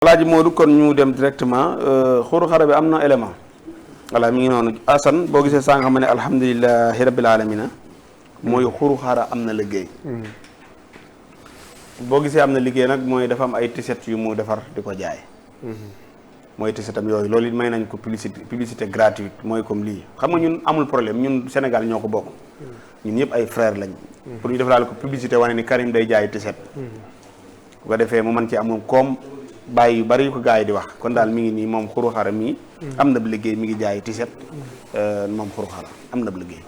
Alaaji Modou kon ñu dem directement xuru xara bi am na élément voilà mi ngi noonu Assane boo gisee sànq xam ne alhamdulilahi rabbil alamina mooy xuru xara am na liggéey boo gisee am na liggéey nag mooy dafa am ay tiset yu mu defar di ko jaay mooy tisetam yooyu loolu it may nañ ko publicité gratuite mooy comme lii xam nga ñun amul problème ñun Sénégal ñoo ko bokk ñun ñëpp ay frère lañ pour ñu defalaal ko publicité wane ni Karim day jaay tiset bu ko defee mu mën ci amul koom bàyyi yu bari yu ko gars yi di wax kon daal mi ngi nii moom xuru xara mii am na bu liggéey mi ngi jaay tiset moom xuru xara am na bu liggéey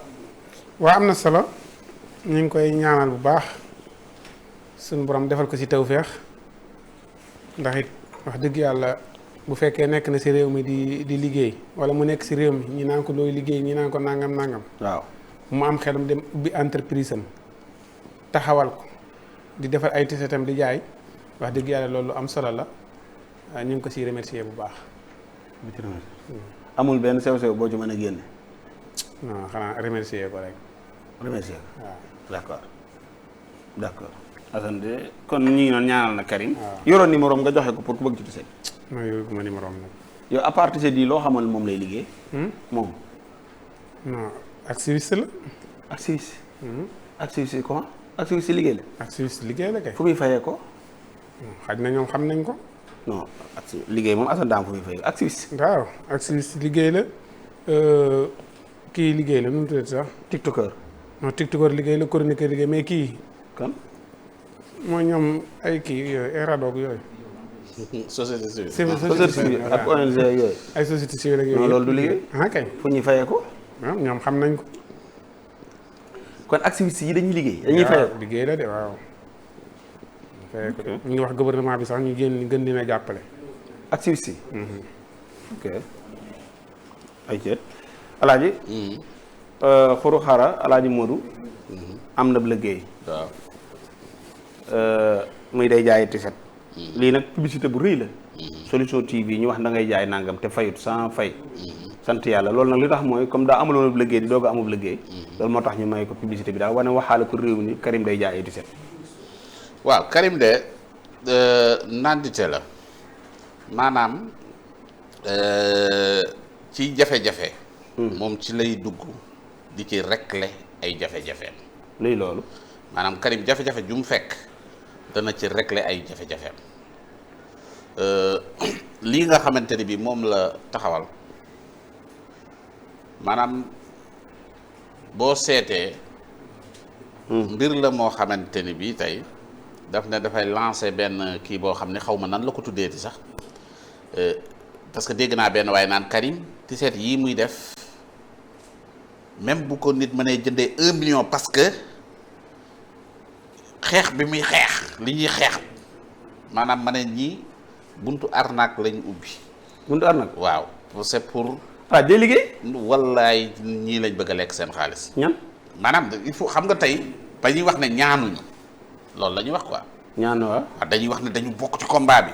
waa am na solo ñu ngi koy ñaanal bu baax suñu borom defal ko ci tawféex ndax it wax dëgg yàlla bu fekkee nekk na ci réew mi di liggéey wala mu nekk ci réew mi ñi naan ko looy liggéey ñi naan ko nangam waaw mu am xelam dem ubbi entreprise am taxawal ko di defar ay tisetam di jaay wax dëgg yàlla loolu am solo la ñu ngi ko ciy remercier bu baax. amul benn sew-sew boo ci mën a génne. non xanaa remercier ko rek. remercier ko waaw d'accord Assane de kon ñu ngi noonu ñaanal na Karim. waaw yoroon numéro nga joxe ko pour ku bëgg ci tiset. non yow ma numéro am nag. yow à part tiset yi loo xamal moom lay liggéey. moom. non ak Suisse la. ak Suisse. ak Suisse comment ak Suisse liggéey la. ak Suisse liggéey la kay. fu muy fayee ko. xaj na ñoom xam nañ ko. non ak si liggéey moom Assane daam fu muy fayee ak Suisse. waaw ak Suisse liggéey la kii liggéey la nu mu tuddati sax. tiktoker. non tiktoker liggéey la chroniqueur liggéey mais kii. kan. mooy ñoom ay kii yooyu ay radoog yooyu. société civile. société civile ak ONG yooyu. ay société civile ak yooyu. non loolu du liggéey. ah kay. fu ñuy fayee ko. waaw ñoom xam nañ ko. kon ak Suisse yi dañuy liggéey. dañuy fayee ko liggéey la de waaw. fayee ko ñu ngi wax gouvernement bi sax ñu gën dina jàppale. ak Suisse yi. ok ay ceet alaaji xuru xara alaaji Modou am na liggéey waaw. muy day jaay tiset lii nag publicité bu rëy la solution TV ñu wax da ngay jaay nangam te fayut sans fay sant yàlla loolu nag li tax mooy comme daa amuloon ab liggéey di doog a amub liggéey loolu moo tax ñu may ko publicité bi daal wane waxaale ko réew ni Karim day jaay ay tiset waaw Karim de nandite la maanaam ci jafe-jafe moom ci lay dugg di ci régler ay jafe-jafeem luy loolu maanaam Karim jafe-jafe ju mu fekk dana ci régler ay jafe-jafeem lii nga xamante ni bi moom la taxawal maanaam boo seetee mbir la moo xamante ni bi tey daf ne dafay lancer benn kii boo xam ne xaw ma nan la ko tuddeeti sax parce que dégg naa benn waaye naan Karim tiset yii muy def même bu ko nit mënee jëndee 1 million parce que xeex bi muy xeex li ñuy xeex maanaam ma ne ñii buntu arnaque lañ ubbi. buntu arnaque waaw c'est pour. ah day liggéey. wallaay ñii lañ bëgg a lekk seen xaalis. ñan maanaam il faut xam nga tey ba ñuy wax ne ñaanuñu loolu la ñuy wax quoi. ñaan waaw dañuy wax ne dañu bokk ci combat bi.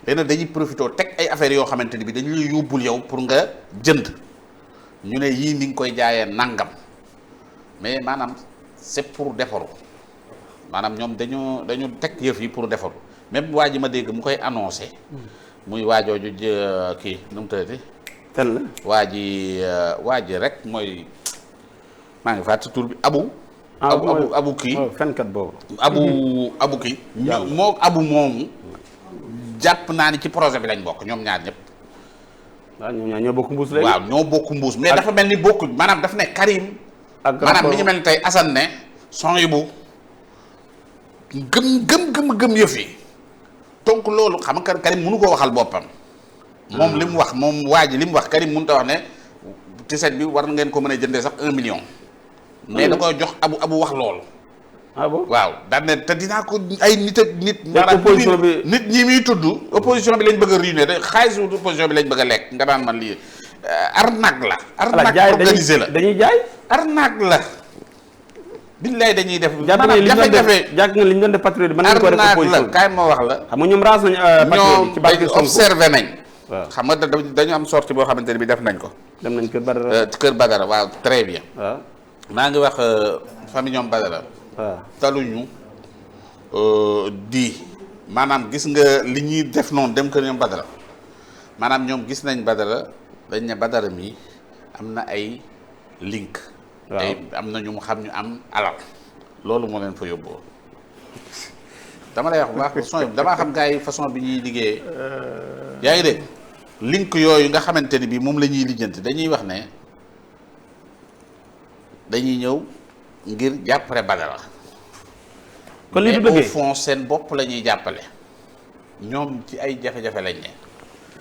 léegi dañuy profité teg ay affaires yoo xamante ni bi dañu lay yóbbul yow pour nga jënd ñu ne yii ni nga koy jaayee nangam mais maanaam c'est pour defaru maanaam ñoom dañu teg yëf yi pour defaru même waa ji ma dégg mu koy annoncé. muy waajooju kii nu mu tëddee. tel la waa ji rek mooy maa ngi fàttali tur bi abu kii fenkat boobu. abu kii. moo abu moomu. jàpp naa ni ci projet bi lañ bokk ñoom ñaar ñëpp. waaw ñoom ñaar ñoo bokk mbuus léegi. waaw ñoo bokk mbuus mais dafa mel ni bokku maanaam daf ne Karim. ak maanaam mi ngi mel ni tey Assane ne son yi bu gëm yëf yi donc loolu xam nga Karim mënu ko waxal boppam. moom li mu wax moom waa ji li mu wax Karim mënut a wax ne tiset bi war ngeen ko mën a jëndee sax 1 million. mais da koy jox abu wax loolu. ah bon waaw daan ne te dinaa ko ay nit ak nit. opposition bi nit ñi muy tudd. opposition bi lañ bëgg a ruiner de xaalisu opposition bi lañ bëgg a lekk nga daan man lii arnaque la. arnaque organisé la dañuy jaay. arnaque la. billaay dañuy def. maanaam jafe-jafe jàpp nga li ñu doon def patriote mën nañu ko def opposition kaay ma wax la. xam nga ñoom raas nañu patriote ci barke Sonko observé nañ. waaw xam nga dañu am sortie boo xamante ne bi def nañ ko. dem nañ kër Badara. kër Badara waaw très bien. waaw maa ngi wax famille ñoom Badara. waaw taluñu di maanaam gis nga li ñuy def noonu dem ko ñoom Badara maanaam ñoom gis nañ Badara dañ ne Badara mi am na ay link. waaw ay am na ñu mu xam ñu am alal loolu moo leen fa yóbboo dama lay wax bu baax façon yi damaa xam gars yi façon bi ñuy liggéeyee. yaa ngi dégg link yooyu nga xamante ni bii moom la ñuy lijjanti dañuy wax ne dañuy ñëw ngir jàppale Badara. kon li du mais au dëggee fond seen bopp la ñuy jàppale ñoom ci ay jafe-jafe lañ ne.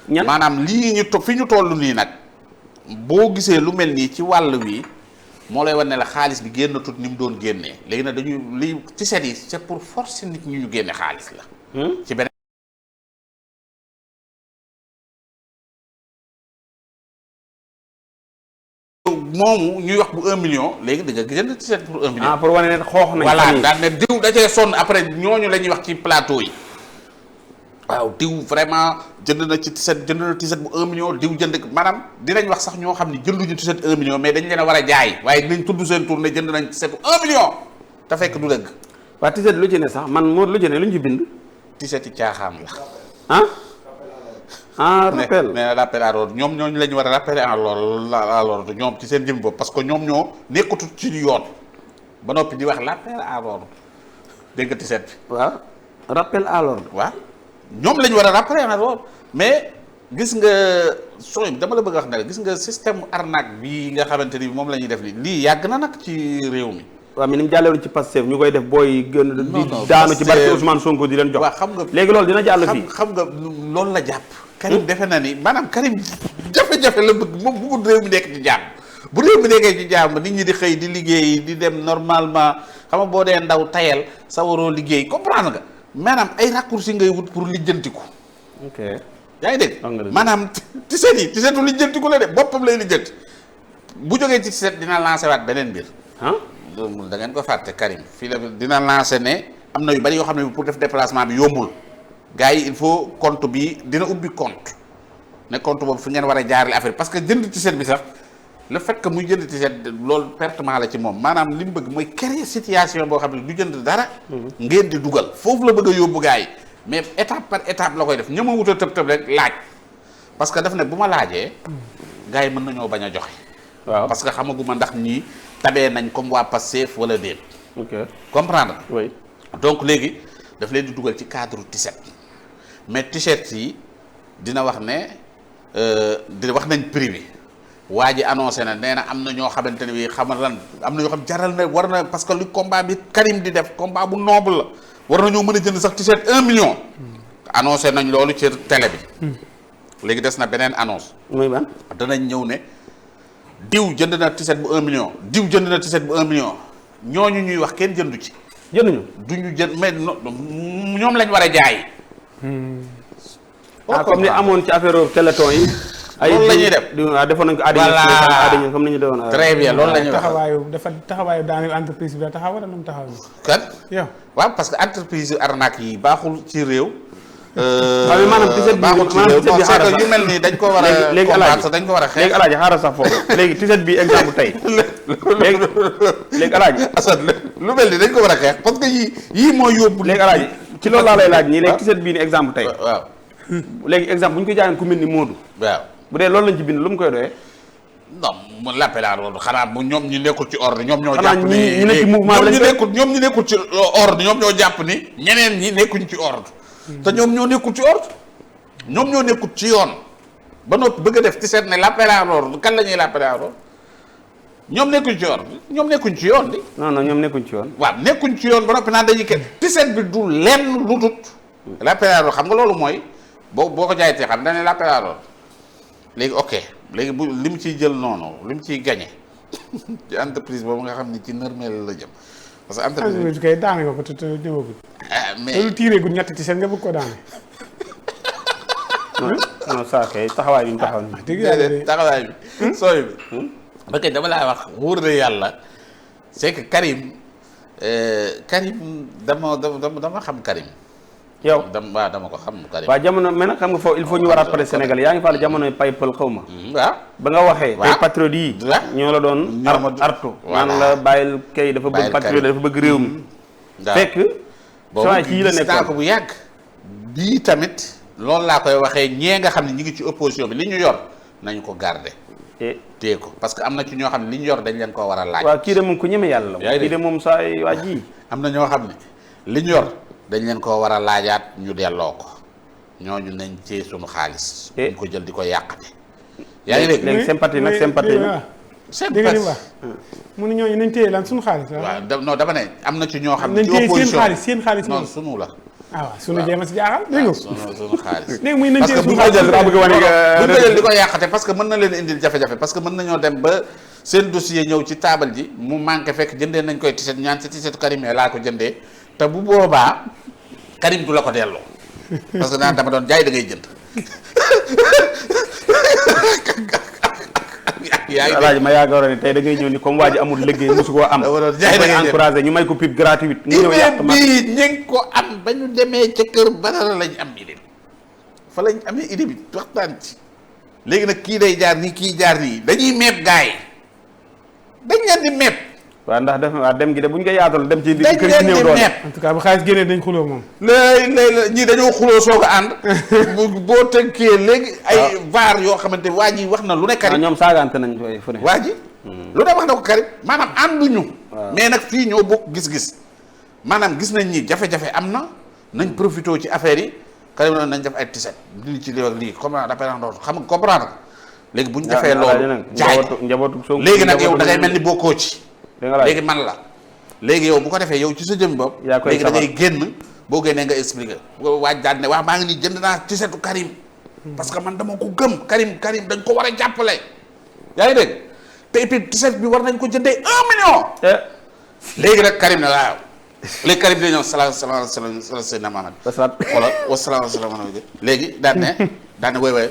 ñan maanaam lii ñu fi ñu toll nii nag boo gisee lu mel nii ci wàll wi moo lay wan ne la xaalis bi génn tut ni mu doon génnee léegi nag dañuy lii ci seet yi c'est pour forcer nit ñi ñu génne xaalis la. ci beneen moomu ñuy wax bu 1 million léegi da nga jënd ci seet pour 1 million. pour wane ne xoox nañ. voilà daal ne diw da cee sonn après ñooñu la ñuy wax ci plateau yi. waaw diw vraiment jënd na ci tiset jënd na tiset bu 1 million diw jënd maanaam dinañ wax sax ñoo xam ne jënduñu tiset 1 million mais dañ leen a war a jaay waaye dinañ tudd seen tour ne jënd nañ tiset bu 1 million te fekk du dëgg. waa tiset lu ci ne sax man moo lu ci ne lu ñu ci bind. tiset yi caaxaan la. rappel mais rappel à l'ordre ñoom ñooñu la ñu war a rappeler à l'ordre ñoom ci seen jëm bopp parce que ñoom ñoo nekkatut ci yoon ba noppi di wax rappel à l'ordre dégg nga tiset bi. waaw rappel à l'ordre. waaw ñoom la ñu war a rappeler à l'ordre mais gis nga sooy dama la bëgg a wax ne la gis nga système arnaque bii nga xamante ni moom la ñuy def lii yàgg na nag ci réew mi. waaw mais ni mu jàllewoon ci Pastef ñu koy def booy gën di daanu ci barke Ousmane Sonko di leen jox. waaw xam nga léegi loolu dina jàll fii. xam nga loolu la jàpp. Karim defe na ni maanaam Karim jafe-jafe la bëgg moom bëggul réew mi nekk ci jàmm bu réew mi nekkee ci jàmm nit ñi di xëy di liggéey di dem normalement xam nga boo dee ndaw tayal sa waroo liggéey comprendre nga maanaam ay raccourci ngay wut pour lijjantiku. ok yaa ngi dégg. maanaam tisetu lijjantiku la de boppam lay lijjanti bu jógee ci tiset dina lancé waat beneen mbir. da ngeen ko fàtte Karim fii la dina lancé ne am na yu bari yoo xam ne pour def déplacement bi yombul. gars yi il faut compte bi dina ubbi compte ne compte boobu fi ngeen war a jaarale affaire parce que jënd tiset bi sax le fait que muy jënd tiset loolu pertement la ci moom maanaam li mu bëgg mooy créer situation boo xam ne du jënd dara. ngeen di dugal foofu la bëgg a yóbbu gars yi mais étape par étape la koy def ña ma wut a tëb rek laaj parce que daf ne bu ma laajee gars yi mën nañoo bañ a joxe. waaw parce que xamaguma ndax ñii tabee nañ comme waa Pastef wala déet. ok comprendre oui donc léegi daf leen di dugal ci cadre tiset. mais t-shirt yi dina wax ne dina wax nañ prix bi waa ji annoncé na nee na am na ñoo xamante ne bi xamal lan am na ñoo xam jaral na war na parce que lu combat bi Karim di def combat bu noble la war nañoo mën a jënd sax t-shirt 1 million. annoncé nañ loolu ci télé bi. léegi des na beneen annonce. muy ban. danañ ñëw ne diw jënd na t-shirt bu 1 million diw jënd na t-shirt bu 1 million ñooñu ñuy wax kenn jëndu ci. jënduñu. duñu jënd mais ñoom lañ war a jaay. comme ni amoon ci affaire téléthon yi. loolu la ñuy def defoon nañ ko voilà comme ni ñu defoon. très bien loolu la ñuy wax taxawaayu daanaka entreprise bi la taxaw wala nu mu taxaw nii. kan yow waaw parce que entreprise arnaque yi baaxul ci réew. waaw maanaam tiset bi baaxul ci réew non c'est que yu mel nii dañ ko war a. léegi combattre dañ ko war a xeex. léegi alaaji xaaral sax foofu léegi tiset bi exemple tey léegi alaaji Assane lu mel nii dañ ko war a xeex parce que yii moo yóbbu. léegi alaaji ci loolu laa lay laaj nii léegi tiset bii ni exemple tey waaw léegi exemple bu ñu ko jaayoon ku mel ni Modou waaw bu dee loolu lañ ci bind lu mu koy doyee. non mu l'appel à l'ordre xanaa bu ñoom ñi nekkul ci ordre ñoom ñoo xanaa jàpp ni ñi nekk ci mouvement bi ñoom ñi nekkul ci ordre ñoom ñoo jàpp ni ñeneen ñi nekkuñ ci ordre te ñoom ñoo nekkul ci ordre ñoom ñoo nekkul ci yoon ba noppi bëgg a def ci seet ne l'appel à l'ordre kan la ñuy l'appel à l'ordre ñoom nekkuñ ci ordre ñoom nekkuñ ci yoon di non non ñoom nekkuñ ci yoon. waaw nekkuñ ci yoon ba noppi naan dañuy kenn tiset bi du lenn lu tut l'appel à l'ordre xam nga loolu mooy boo ko jaaytee xam dañ ne l'appel à l'ordre léegi ok léegi bu li mu ciy jël noonu li mu ciy gagné ci entreprise boobu nga xam ni ci nërmeel la jëm parce que entreprise bi kay daane nga ko te ñëwagul. mais te lu tiiree gu ñetti ci seen nga bëgg ko daane. non saa kay taxawaay bi ñu taxaw nii. dëgg yàlla de taxawaay bi sooy bi ba kay dama laa wax wóor na yàlla c'est que Karim dama xam Karim yow dama ko xam Karim waaw jamono mais nag xam nga foofu il faut ñu war a pare Sénégal yaa ngi fàttali jamonoy pay pël xaw ma. waaw ba nga waxee. waaw tey patriote yi. ñoo la doon. artu naan la bàyyil kay dafa bëgg patriote dafa bëgg réew mi. fekk. boobu ci yi la nekkoon ko bu yàgg bii tamit loolu laa koy waxee ñee nga xam ne ñi ngi ci opposition bi li ñu yor nañu ko garder téye ko parce que am na ci ñoo xam ne li ñu yor dañ leen koo war a laaj. waaw kii de moom ku ñeme yàlla la. kii de moom saa waa ji. am na ñoo xam ne li ñu yor dañ leen koo war a laajaat ñu delloo ko ñooñu nañ téye suñu xaalis. ñu ko jël di ko yàqate. yaa ngi dégg léegi sympathie nag sympathie nag. sympathie mu ne ñooñu nañ téye lan suñu xaalis. waaw non dama ne am na ci ñoo xam ne. ci opposition seen xaalis non sunu la. waaw sunu jéem a si jaaxal dégg nga. sunu xaalis. léegi muy nañ téye suñu parce que bu xaalis ñu ko jël di ko yàqate parce que mën na leen indil jafe-jafe parce que mën nañoo dem ba seen dossier ñëw ci taabal ji mu manqué fekk jëndee nañ koy tiset ñaan ci tisetu Karim laa ko jëndee te bu boobaa Karim du la ko delloo parce que naan dama doon jaay da ngay jënd. Alaaji ma yaakaaroon ne tey da ngay ñëw ni comme waa ji amul liggéey mosu koo am. jaay da ngay encouragé ñu may ko pub gratuite. mu ñëw yàq ma bii ñu ngi ko am ba ñu demee ca kër Badara lañ am idée fa lañ amee idée bi waxtaan ci léegi nag kii day jaar nii kii jaar nii dañuy meeb gars yi dañ leen di meeb. waaw ndax def waa dem gi de bu ñu ko yaatal dem ci dañ kër leen gi néew di doole. meeb. en tout cas bu xaalis génnee dañ xuloo moom. léegi ñii dañoo xuloo soog a ànd. boo tënkee léegi. ay vaar yoo xamante waa ji wax na lu ne Karim. ñoom saagante nañ koy fu ne. waa ji. lu ne wax na ko Karim maanaam ànduñu. mais nag fii ñoo bokk gis-gis. maanaam gis nañ ni jafe-jafe am na nañ profité ci affaire yi Karim nañ def ay tiset lii ci lii ak lii comme xam nga comprendre léegi bu ñu defee loolu jaay ko léegi nag yow da ngay mel ni bokkoo ci. léegi man la léegi yow bu ko defee yow ci sa jëm bopp léegi da ngay génn boo génnee nga expliqué waaj daal ne waaw maa ngi nii jënd naa tisetu Karim parce que man dama ko gëm Karim dañ ko war a jàppale yaa ngi dégg te et puis tiset bi war nañ ko jëndee 1 million léegi nag Karim ne waaw léegi Karim dina ñëw salaamaaleykum Seydina Mohamed xoolal wasalaamaaleykum léegi daan ne woy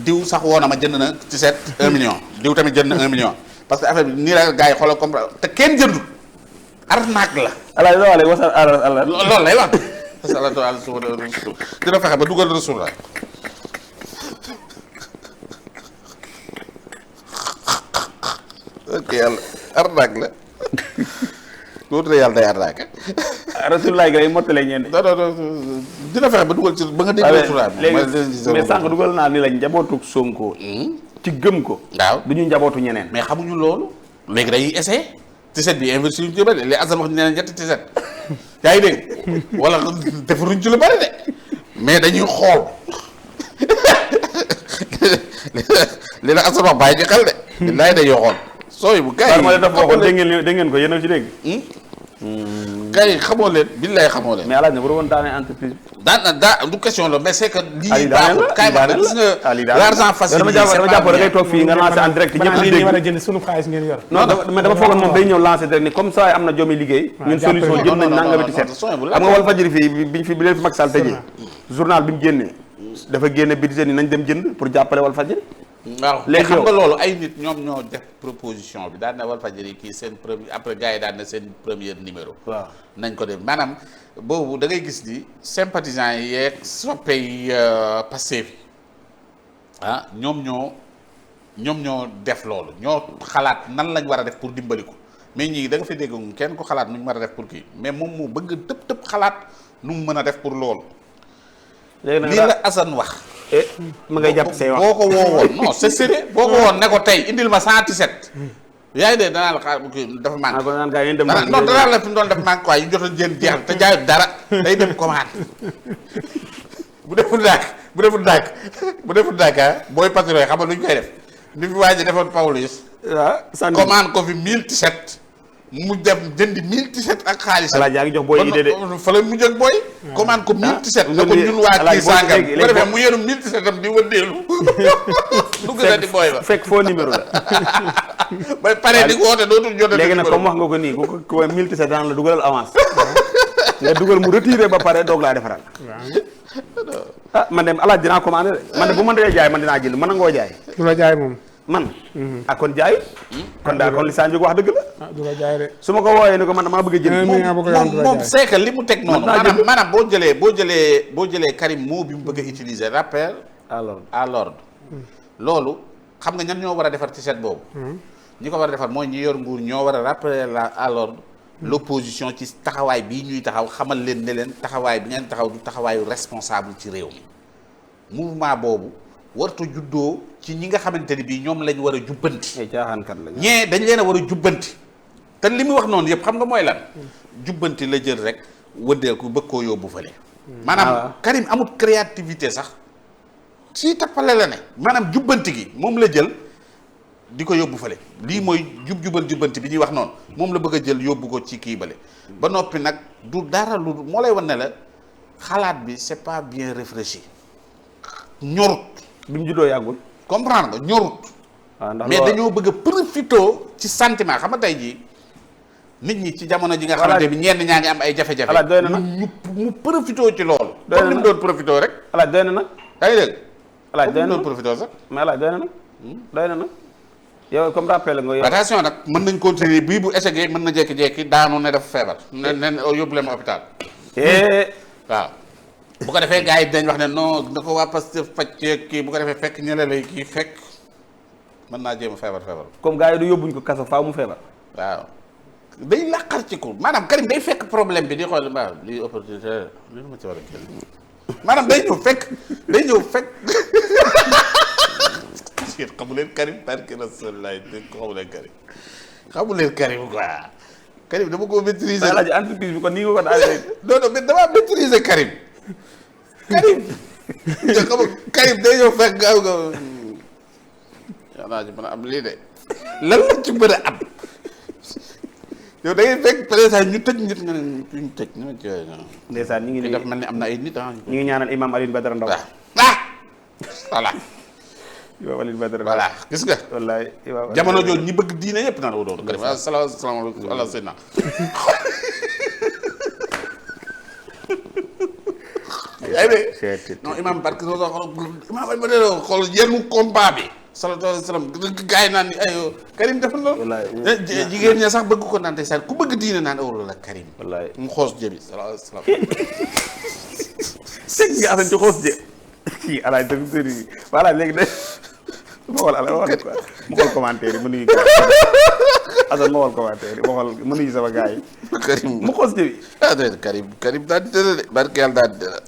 diw sax woo na ma jënd na tiset 1 million diw tamit jënd na 1 million parce que affaire bi nii la gars yi xoolal comprendre te kenn jëndu arnaque la. ala loo wax wasal ala loolu lay wax. salatu ala suuf dina fexe ba dugal rasul la. ok yàlla arnaque la. loolu de yàlla day arnaque. rasulullah gi lay mottale ñenn. non dina fexe ba dugal ci ba nga dégg rasul la. mais sànq dugal naa ni la njabootu Sonko. ci gëm ko. waaw du ñu njabootu ñeneen. mais xamuñu loolu. léegi dañuy essayé. tiset bi investir yu ci bëri les asal wax ñu ne ñetti tiset yaa ngi dégg wala defaruñ ci lu bëri de mais dañuy xool li la asal wax bàyyi ci xel de. billaay dañuy xool. sooy bu gars yi ma def waxoon dégg ngeen ko yéen a ci dégg. gars yi xamoo leen billaay xamoo leen. mais alaaj na bu doon daanee entreprise. daa du question la mais c'est que. lii baaxul kaay ba gis nga l'argent facile. dama jàpp da ngay toog fii nga lancé en direct ñëpp di dégg. war a jënd sunu xaalis ngeen yor. non mais dama foogoon moom day ñëw lancé direct ni comme ça am na joomi liggéey. ñun solution jëm nañ nangami ti set. xam nga Walfadjri fii bi leen fi Macky Sall tëjee. journal bi mu génnee. dafa génne budget ni nañ dem jënd pour jàppale Walfadjri. waaw léegi xam nga loolu ay nit ñoom ñoo def proposition bi daan na Walfadjri kii seen premier après gars yi daan na seen premier numéro. waaw nañ ko def maanaam boobu da ngay gis ni sympathisants yi yeeg soppe yi Pastef yi ah ñoom ñoo def loolu ñoo xalaat nan lañ war a def pour dimbali ko mais ñii da nga fi dégg kenn ko xalaat nu ñu mën a def pour kii mais moom moo bëgg tëb xalaat nu mu mën a def pour loolu. léegi nag lii la Assane wax. ma ngay jàpp say wax boo ko woowoon non c'est sérieux boo ko woon ne ko tey indil ma 117. yaa ngi dégg danaa la xaar dafa manqué. non danaa la fi mu doon def manqué quoi yu jot a jën jeex te jaayut dara day dem commande bu deful dàkk booy patrouille xam nga lu ñu koy def li fi waa ji defoon Pawlish. waaw commande ko fi 1017. mu dem jëndi 1017 ak xaalis. voilà yaa ngi jox booy idée de. fa la mujj ak booy. commande ko 1017. na ko ñun waa kii sàngam bu ko defee mu yenu 1017 am di wëndeelu. dugg na di booy ba fekk faux numéro la. ba pare di woote dootul jotee. léegi nag comme wax nga ko nii ku ko 1017 daan la dugalal avance. nga dugal mu retiré ba pare doog laa defaral. ah man de alaaj dinaa commandé de. man de bu ma dee jaay man dinaa jënd mën na ngoo jaay. du la jaay moom. man. ah kon jaay. kon daal kon li Sa Ndiogou wax dëgg la. ah du la jaay de. su ma ko wooyee ni ko man damaa bëgg a jënd. moom c'est que li mu teg noonu. maanaam boo jëlee Karim moo bi mu bëgg a utiliser rappel à l'ordre loolu xam nga ñan ñoo war a defar ci set boobu. ñi ko war a defar mooy ñi yor nguur ñoo war a rappeler à l'ordre l'opposition ci taxawaay bii ñuy taxaw xamal leen ne leen taxawaay bi ngeen taxaw du taxawaayu responsable ci réew mi mouvement boobu wartu juddoo ci ñi nga xamante ni bii ñoom lañ war a jubbanti. ay caaxaankat lañ. ñee dañ leen a war a jubbanti te li mu wax noonu yëpp xam nga mooy lan. jubbanti la jël rek wëndeel ko bëgg koo yóbbu fële. maanaam Karim amut créativité sax si tappale la ne maanaam jubbanti gi moom la jël di ko yóbbu fële lii mooy jubal jubbanti bi ñuy wax noonu moom la bëgg a jël yóbbu ko ci kii bale ba noppi nag du dara lu moo lay wan ne la xalaat bi c'est pas bien réfléchi ñorut. bi mu juddoo yàggul. comprendre nga ñorut. mais dañoo bëgg a profité ci sentiment xam nga tey jii nit ñi ci jamono ji nga xamante bi ñenn ñaa ngi am ay jafe-jafe. alaaj doy na nag mu profité ci loolu. doy na comme ni mu doon profité rek. alaaj doy na nag. yaa ngi dégg. alaaj doy na doon profité sax. mais alaaj doy na nag. doy na nag yow comme rappel nga yow. attention nag mën nañ continuer bii bu échec mën na jékki-jékki daanu ne dafa feebar. ne yóbbu leen ma hôpital. waaw. bu ko defee gars yi dañ wax ne non da ko waa Pastef faj kii bu ko defee fekk ñële lay kii fekk mën naa jéem a feebar. comme gars yi du yóbbuñ ko kaso faaw mu feebar. waaw day laqar ci ko maanaam Karim day fekk problème bi di xool waaw lii opportunité li ma ci war a jël maanaam day ñëw fekk. xamu leen Karim barke Rasulullah xamu leen Karim quoi Karim dama ko maîtriser. alaaj entreprise bi kon nii nga ko daal non mais damaa maîtriser Karim. te xam nga Karim day ñëw fekk gaaw nga yaa naa ci mën a am lii de lan la ci mën a am yow da ngay fekk président ñu tëj nit nga ne ñu tëj ñu ci ndeysaan ñu ngi def mel ni am na ay nit ñu ngi ñaanal imam Alioune Badara Ndaw voilà imam Alioune Badara voilà gis nga wallaay jamono jooju ñi bëgg diine yëpp naan doon Karim asalaamaaleykum ala seyna yaa ngi dégg non imam barke soo imam ay ma dee xool yenn combat bi sallallahu alayhi wa sallam gars yi naan ni ay Karim dafa loolu jigéen ña sax bëgg ko naan tey sax ku bëgg diine naan awla la Karim wallaay mu xoos jëbi sallallahu alayhi wa sallam teg nga asan ci xoos jë kii alaaj dëgg sëri voilà léegi de ma xool ala ma xool commentaire yi mënuñu asan ma xool commentaire yi ma xool mënuñu sama gars yi Karim mu xoos jëbi Karim daal di tëra de barke yàlla daal di tëra